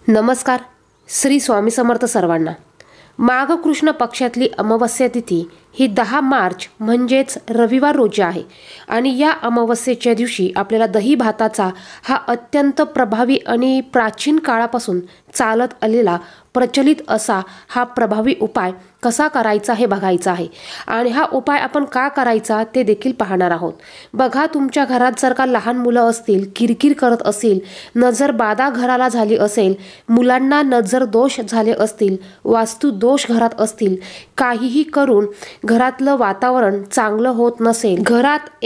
नमस्कार. श्री स्वामी समर्थ सर्वांना. माघ कृष्ण पक्षातली अमावस्या तिथी ही 10 मार्च म्हणजेच रविवार रोजी आहे आणि या अमावस्येच्या दिवशी आपल्याला दही भाताचा हा अत्यंत प्रभावी आणि प्राचीन काळापासून चालत आलेला प्रचलित असा हा प्रभावी उपाय कसा करायचा हे बघायचं आहे आणि हा उपाय आपण का करायचा ते देखील पाहणार आहोत. बघा, तुमच्या घरात जर का लहान मुलं असतील, किरकिर करत असतील, नजर बाधा घराला झाली असेल, मुलांना नजर दोष झाले असतील, वास्तू दोष घरात असतील, काहीही करून घरातलं वातावरण चांगलं होत नसेल, घरात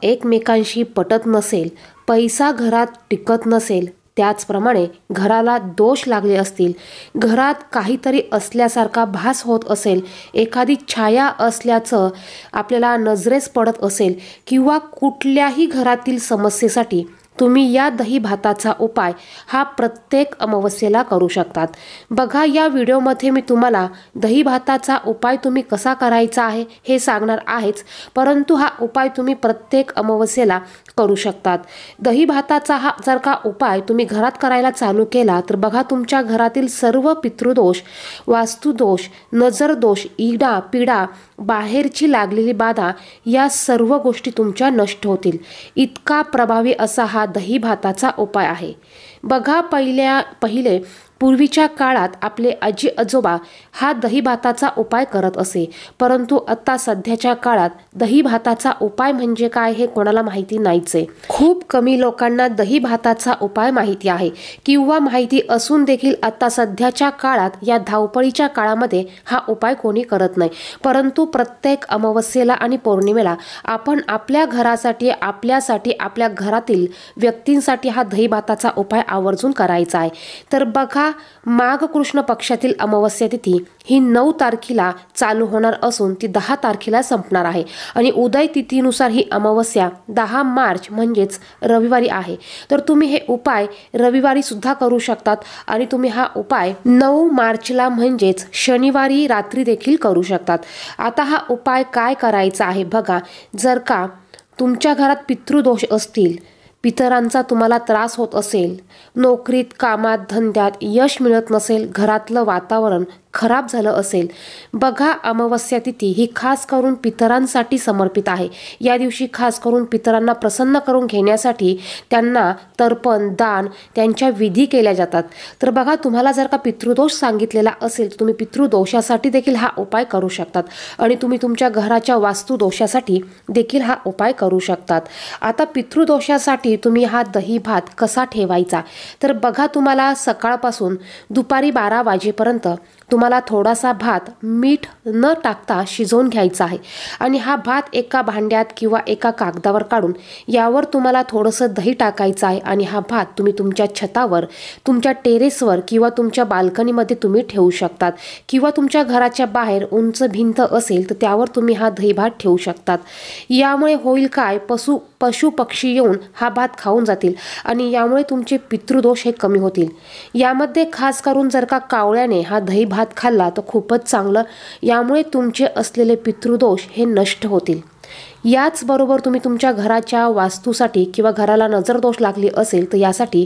एकमेकांशी पटत नसेल, पैसा घरात टिकत नसेल, त्याचप्रमाणे घराला दोष लागले असतील, घरात काहीतरी असल्यासारखा भास होत असेल, एखादी छाया असल्याचं आपल्याला नजरेस पडत असेल किंवा कुठल्याही घरातील समस्येसाठी तुम्ही या दही भाताचा उपाय हा प्रत्येक अमावस्येला करू शकतात. बघा, या व्हिडिओमध्ये मी तुम्हाला दही भाताचा उपाय तुम्ही कसा करायचा आहे हे सांगणार आहेच, परंतु हा उपाय तुम्ही प्रत्येक अमावस्येला करू शकतात. दही भाताचा हा जर का उपाय तुम्ही घरात करायला चालू केला तर बघा, तुमच्या घरातील सर्व पितृदोष, वास्तुदोष, नजरदोष, इडा पिडा, बाहेरची लागलेली बाधा या सर्व गोष्टी तुमच्या नष्ट होतील. इतका प्रभावी असा हा दही भाताचा उपाय आहे. बघा, पहिले पूर्वीच्या काळात आपले आजी आजोबा हा दही भाताचा उपाय करत असे, परंतु आता सध्याच्या काळात दही भाताचा उपाय म्हणजे काय हे कोणाला माहिती नाहीच आहे. खूप कमी लोकांना दही भाताचा उपाय माहिती आहे किंवा माहिती असून देखील आता सध्याच्या काळात या धावपळीच्या काळामध्ये हा उपाय कोणी करत नाही. परंतु प्रत्येक अमावस्येला आणि पौर्णिमेला आपण आपल्या घरासाठी, आपल्यासाठी, आपल्या घरातील व्यक्तींसाठी हा दही भाताचा उपाय आवर्जून करायचा आहे. तर बघा, माघ कृष्ण पक्षातील अमावस्या तिथी ही 9 तारखेला चालू होणार असून ती 10 तारखेला संपणार आहे आणि उदय तिथीनुसार ही अमावस्या 10 मार्च म्हणजेच रविवारी आहे. तर तुम्ही हे उपाय रविवारी सुद्धा करू शकतात आणि तुम्ही हा उपाय 9 मार्चला म्हणजेच शनिवारी रात्री देखील करू शकतात. आता हा उपाय काय करायचा आहे बघा, जर का तुमच्या घरात पितृदोष असतील, पितरांचा तुम्हाला त्रास होत असेल, नोकरीत, कामात, धंद्यात यश मिळत नसेल, घरातलं वातावरण खराब झालं असेल, बघा, अमावस्या तिथी ही खास करून पितरांसाठी समर्पित आहे. या दिवशी खास करून पितरांना प्रसन्न करून घेण्यासाठी त्यांना तर्पण, दान, त्यांच्या विधी केल्या जातात. तर बघा, तुम्हाला जर का पितृदोष सांगितलेला असेल तर तुम्ही पितृदोषासाठी देखील हा उपाय करू शकतात आणि तुम्ही तुमच्या घराच्या वास्तुदोषासाठी देखील हा उपाय करू शकतात. आता पितृदोषासाठी तुम्ही हा दही भात कसा ठेवायचा, तर बघा, तुम्हाला सकाळपासून दुपारी 12 वाजेपर्यंत तुम्हाला थोडासा भात मीठ न टाकता शिजवून घ्यायचा आहे आणि हा भात एका भांड्यात किंवा एका कागदावर काढून यावर तुम्हाला थोडंसं दही टाकायचं आहे आणि हा भात तुम्ही तुमच्या छतावर, तुमच्या टेरेसवर किंवा तुमच्या बाल्कनीमध्ये तुम्ही ठेवू शकतात किंवा तुमच्या घराच्या बाहेर उंच भिंत असेल तर त्यावर तुम्ही हा दही भात ठेवू शकतात. यामुळे होईल काय, पशु पक्षी येऊन हा भात खाऊन जातील आणि यामुळे तुमचे पितृदोष हे कमी होतील. यामध्ये खास करून जर का कावळ्याने हा दही भात खाल्ला तर खूपच चांगलं, यामुळे तुमचे असलेले पितृदोष हे नष्ट होतील. याचबरोबर तुम्ही तुमच्या घराच्या वास्तूसाठी किंवा घराला नजरदोष लागली असेल तर यासाठी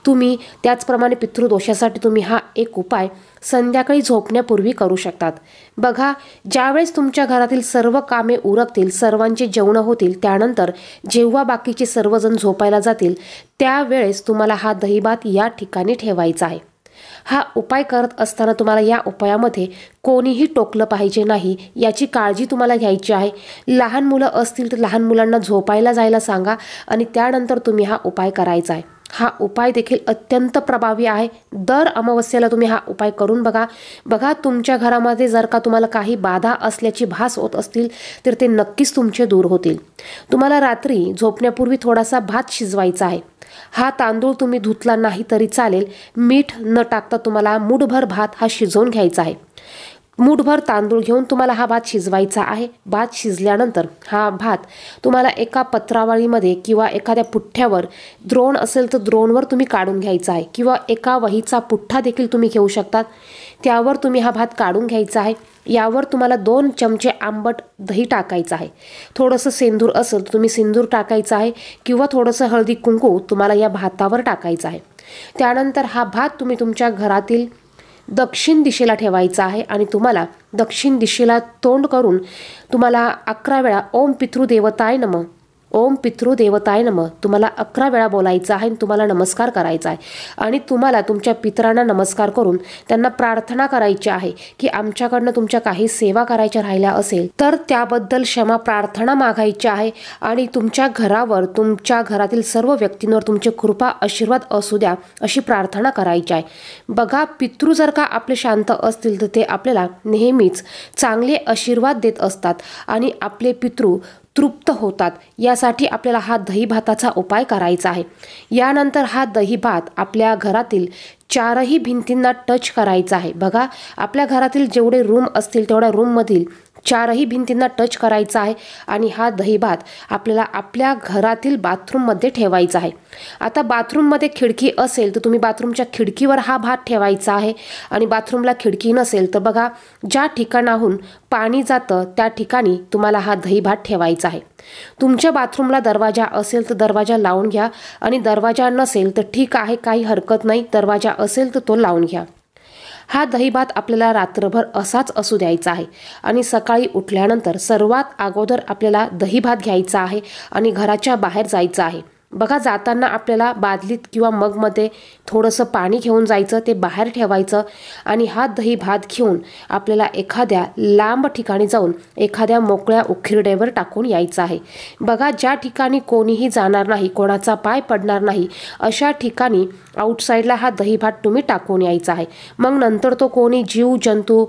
तुम्ही त्याचप्रमाणे पितृदोषासाठी तुम्ही हा एक उपाय संध्याकाळी झोपण्यापूर्वी करू शकतात. बघा, ज्यावेळेस तुमच्या घरातील सर्व कामे उरकतील, सर्वांचे जेवण होतील, त्यानंतर जेव्हा बाकीचे सर्वजण झोपायला जातील त्यावेळेस तुम्हाला हा दही भात या ठिकाणी ठेवायचा आहे. हा उपाय करत असताना तुम्हाला या उपायामध्ये कोणीही टोकलं पाहिजे नाही, याची काळजी तुम्हाला घ्यायची आहे. लहान मुलं असतील तर लहान मुलांना झोपायला जायला सांगा आणि त्यानंतर तुम्ही हा उपाय करायचा आहे. हा उपाय देखील अत्यंत प्रभावी आहे. दर अमावस्येला तुम्ही हा उपाय करून बघा. बघा, तुमच्या घरामध्ये जर का तुम्हाला काही बाधा असल्याची भास होत असतील तर ते नक्कीच तुमचे दूर होतील. तुम्हाला रात्री झोपण्यापूर्वी थोडासा भात शिजवायचा आहे. हा तांदूळ तुम्ही धुतला नाही तरी चालेल, मीठ न टाकता तुम्हाला मूठभर भात हा शिजवून घ्यायचा आहे. मूठभर तांदूळ घेऊन तुम्हाला हा भात शिजवायचा आहे. भात शिजल्यानंतर हा भात तुम्हाला एका पत्रावळीमध्ये किंवा एखाद्या पुठ्ठ्यावर, द्रोण असेल तर द्रोणवर तुम्ही काढून घ्यायचा आहे किंवा एका वहीचा पुठ्ठा देखील तुम्ही घेऊ शकतात, त्यावर तुम्ही हा भात काढून घ्यायचा आहे. यावर तुम्हाला 2 चमचे आंबट दही टाकायचं आहे. थोडंसं सेंदूर असेल तर तुम्ही सेंदूर टाकायचं आहे किंवा थोडंसं हळदी कुंकू तुम्हाला या भातावर टाकायचं आहे. त्यानंतर हा भात तुम्ही तुमच्या घरातील दक्षिण दिशेला ठेवायचा आहे आणि तुम्हाला दक्षिण दिशेला तोंड करून तुम्हाला 11 वेळा ओम पितृदेवताय नमः, ओम पितृदेवताय नमः तुम्हाला 11 वेळा बोलायचं आहे आणि तुम्हाला नमस्कार करायचा आहे. आणि तुम्हाला तुमच्या पितरांना नमस्कार करून त्यांना प्रार्थना करायची आहे की आमच्याकडनं तुमच्या काही सेवा करायच्या राहिल्या असेल तर त्याबद्दल क्षमा प्रार्थना मागायची आहे. आणि तुमच्या घरावर, तुमच्या घरातील सर्व व्यक्तींवर तुमची कृपा आशीर्वाद असू द्या अशी प्रार्थना करायची आहे. बघा, पितृ जर का आपले शांत असतील तर ते आपल्याला नेहमीच चांगले आशीर्वाद देत असतात आणि आपले पितृ तृप्त होतात. यासाठी आपल्याला हा दही भाताचा उपाय करायचा आहे. यानंतर हा दही भात आपल्या घरातील 4ही भिंतींना टच करायचा आहे. बघा, आपल्या घरातील जेवढे रूम असतील तेवढ्या रूममधील 4ही भिंतींना टच करायचा आहे आणि हा दही भात आपल्याला आपल्या घरातील बाथरूममध्ये ठेवायचा आहे. आता बाथरूममध्ये खिडकी असेल तर तुम्ही बाथरूमच्या खिडकीवर हा भात ठेवायचा आहे. आणि बाथरूमला खिडकी नसेल तर बघा, ज्या ठिकाणाहून पाणी जातं त्या ठिकाणी तुम्हाला हा दही भात ठेवायचा आहे. तुमच्या बाथरूमला दरवाजा असेल तर दरवाजा लावून घ्या आणि दरवाजा नसेल तर ठीक आहे, काही हरकत नाही, दरवाजा असेल तर तो लावून घ्या. हा दही भात आपल्याला रात्रभर असाच असू द्यायचा आहे. आणि सकाळी उठल्यानंतर सर्वात अगोदर आपल्याला दही भात घ्यायचा आहे आणि घराच्या बाहेर जायचं आहे. बघा, जाताना आपल्याला बादलीत किंवा मगमध्ये थोडंसं पाणी घेऊन जायचं, ते बाहेर ठेवायचं आणि हा दही भात घेऊन आपल्याला एखाद्या लांब ठिकाणी जाऊन एखाद्या मोकळ्या उखिरड्यावर टाकून यायचं आहे. बघा, ज्या ठिकाणी कोणीही जाणार नाही, कोणाचा पाय पडणार नाही अशा ठिकाणी आउटसाईडला हा दही भात तुम्ही टाकून यायचा आहे. मग नंतर तो कोणी जीव जंतू,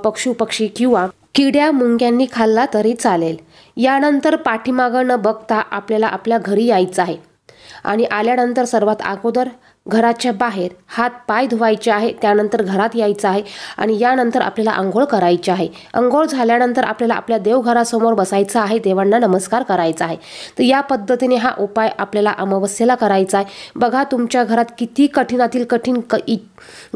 पक्षी किंवा किड्या मुंग्यांनी खाल्ला तरी चालेल. यानंतर पाठीमागं न बघता आपल्याला आपल्या घरी यायचं आहे आणि आल्यानंतर सर्वात अगोदर घराच्या बाहेर हात पाय धुवायचे आहे. त्यानंतर घरात यायचं आहे आणि यानंतर आपल्याला आंघोळ करायची आहे. आंघोळ झाल्यानंतर आपल्याला आपल्या देवघरासमोर बसायचं आहे, देवांना नमस्कार करायचा आहे. तर या पद्धतीने हा उपाय आपल्याला अमावस्येला करायचा आहे. बघा, तुमच्या घरात किती कठीणातील कठीण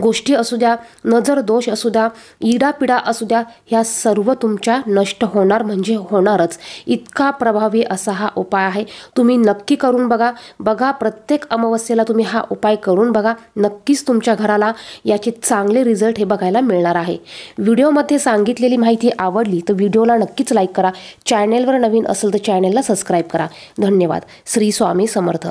गोष्टी असू द्या, नजर दोष असू द्या, इडापिडा असू द्या, ह्या सर्व तुमच्या नष्ट होणार म्हणजे होणारच. इतका प्रभावी असा हा उपाय आहे. तुम्ही नक्की करून बघा. बघा, प्रत्येक अमावस्येला तुम्ही हा उपाय करून बघा. नक्कीच तुमच्या घराला याचे चांगले रिझल्ट हे बघायला मिळणार आहे. व्हिडिओमध्ये सांगितलेली माहिती आवडली तर व्हिडिओला नक्कीच लाईक करा. चॅनेलवर नवीन असेल तर चॅनेलला सबस्क्राईब करा. धन्यवाद. श्री स्वामी समर्थ.